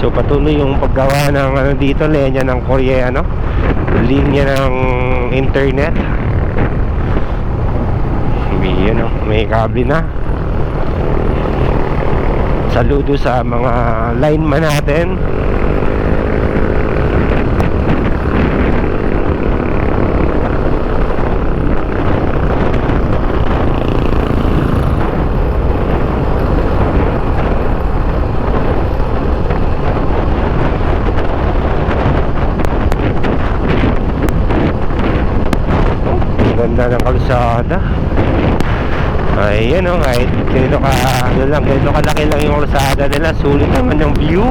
So patuloy yung paggawa ng ano dito, linya ng kuryente, linya ng internet. May kable na. Saludo sa mga lineman natin. Ganda ng kalsada. Ayan kahit ganito kalaki lang yung kalsada nila, sulit naman yung view.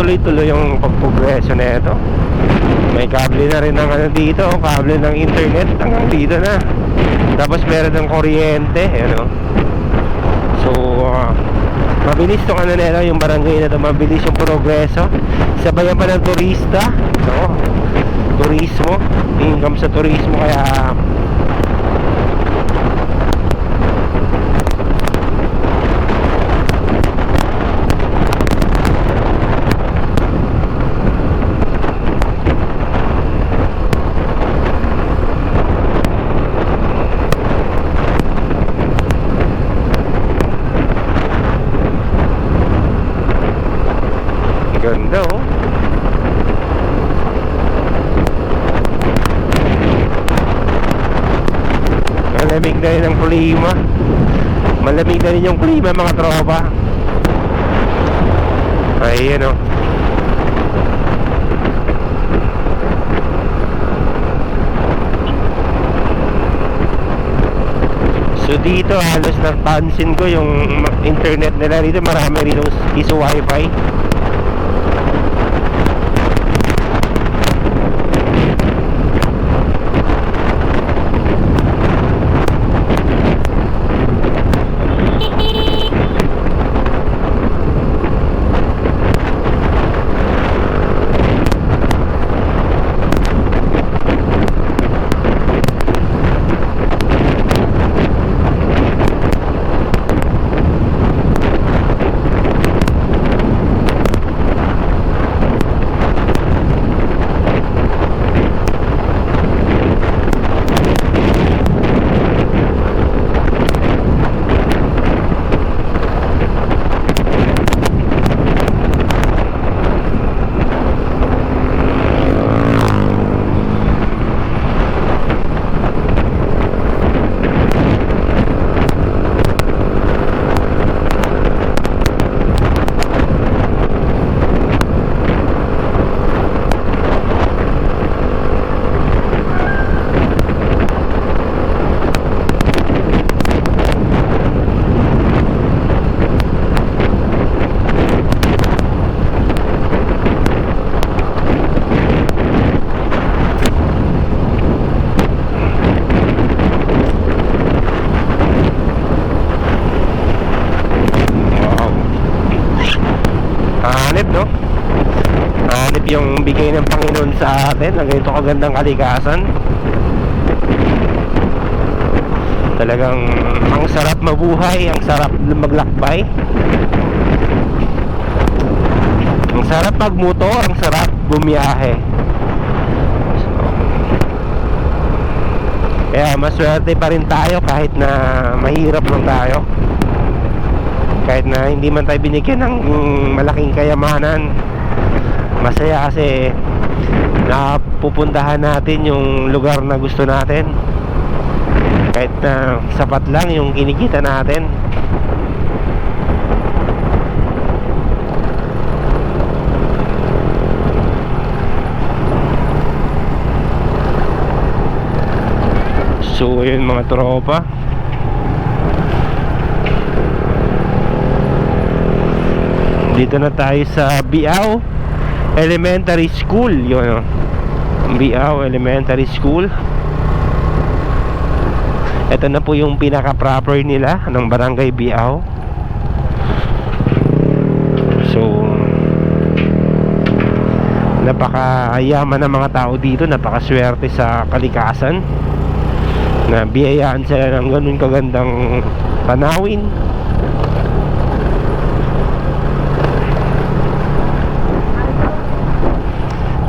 Tuloy-tuloy yung pagprogreso na ito. May kable na rin ng ano dito, kable ng internet hanggang dito na. Tapos meron ng kuryente, So mabilis tong ano nila, yung barangay na ito, mabilis yung progreso. Sabayan pa ng turista, turismo, income sa turismo, kaya ganda malamig na rin ang klima. Malamig na rin yung klima, mga tropa. Ayan So dito halos napansin ko yung internet nila dito, marami rin is wifi. Hanip yung bigay ng Panginoon sa atin ng ganito kagandang kalikasan. Talagang ang sarap mabuhay, ang sarap maglakbay, ang sarap magmotor, ang sarap bumiyahe. Kaya maswerte pa rin tayo kahit na mahirap lang tayo. Kahit na hindi man tayo binigyan ng malaking kayamanan, masaya kasi napupuntahan natin yung lugar na gusto natin. Kahit na sapat lang yung kinikita natin. So yun mga tropa, dito na tayo sa Biao Elementary School. Yun Biao Elementary School. Ito na po yung pinaka-proper nila ng Barangay Biao. So napakayaman ng mga tao dito, napakaswerte sa kalikasan. na biyayaan sila ng ganun kagandang tanawin.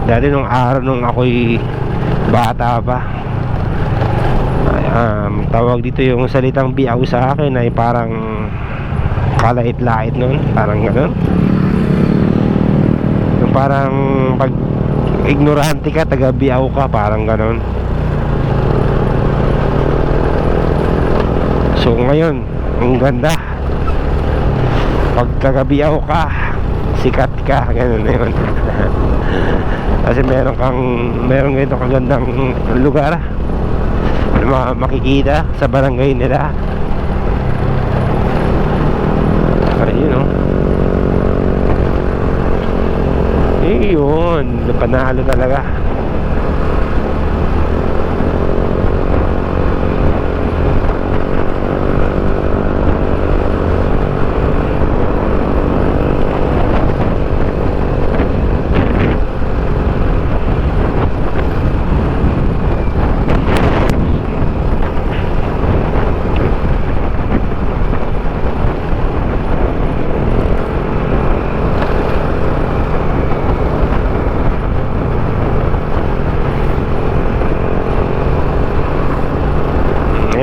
Dati nung araw nung ako'y bata pa, tawag dito yung salitang biyaw sa akin ay parang kalait-lait nun, parang gano'n. Yung parang pag ignorante ka, taga biyaw ka, parang gano'n. So ngayon, ang ganda, pag taga biyaw ka, sikat ka, gano'n na yun. Kasi meron ganito kagandang lugar na makikita sa barangay nila. Ayun, yun, panalo talaga.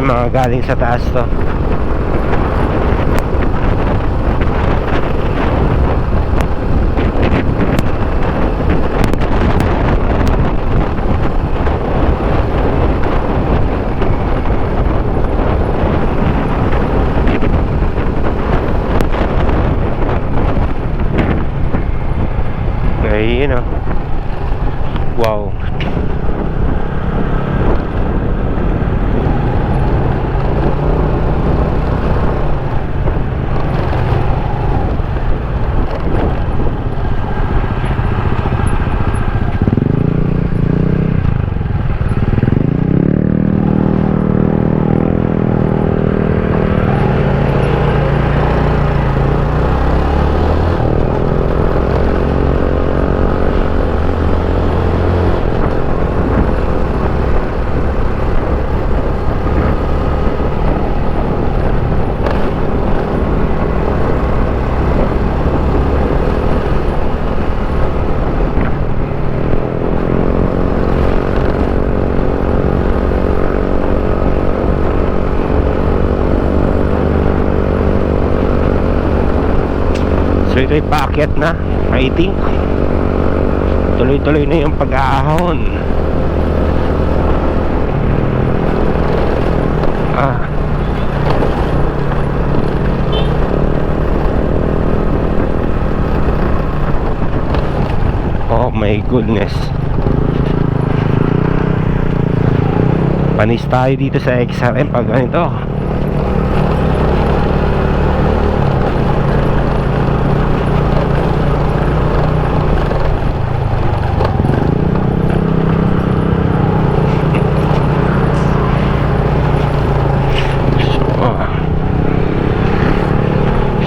Mga galing sa taas to. Ayun, oh. Wow. So ito'y paakyat na, I think. Tuloy-tuloy na yung pag-aahon. Oh my goodness. Panis tayo dito sa XRM pag ganito.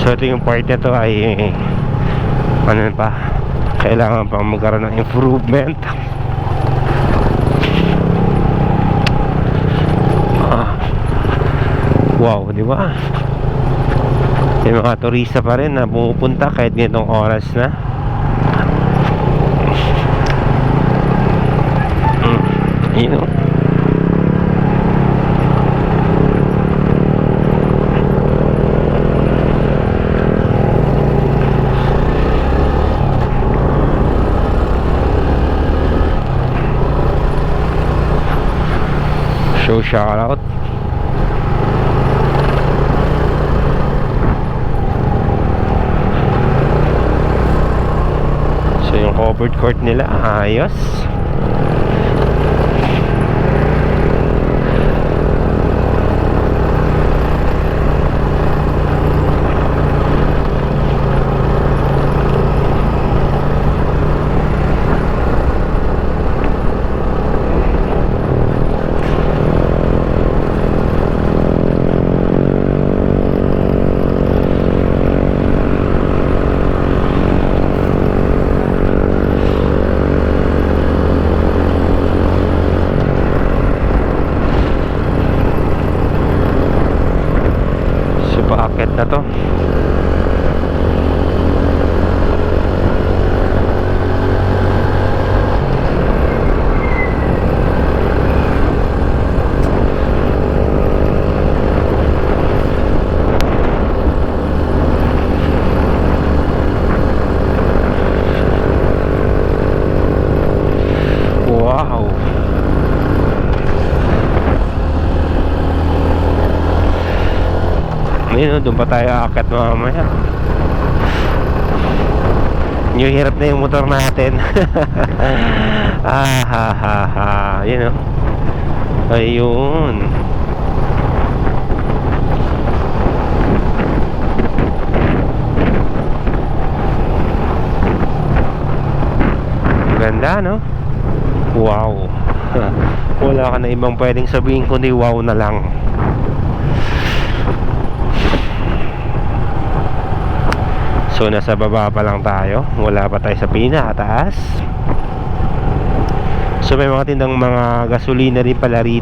So ito yung part na to ay ano pa, kailangan pa magkaroon ng improvement. Wow, di ba? May mga turista pa rin na pumupunta kahit ganitong oras na. You know, show shout out. So yung covered court nila ayos. na to. Wow. Ayun, doon pa tayo aakyat mamaya. Yung hirap na yung motor natin. Ah, ha, ha, ha. Yun, oh. Ayun. Ganda, no? Wow. Wala ka na ibang pwedeng sabihin kundi wow na lang. So nasa baba pa lang tayo, wala pa tayo sa pinakataas. So may mga tindang mga gasolina rin pala rito.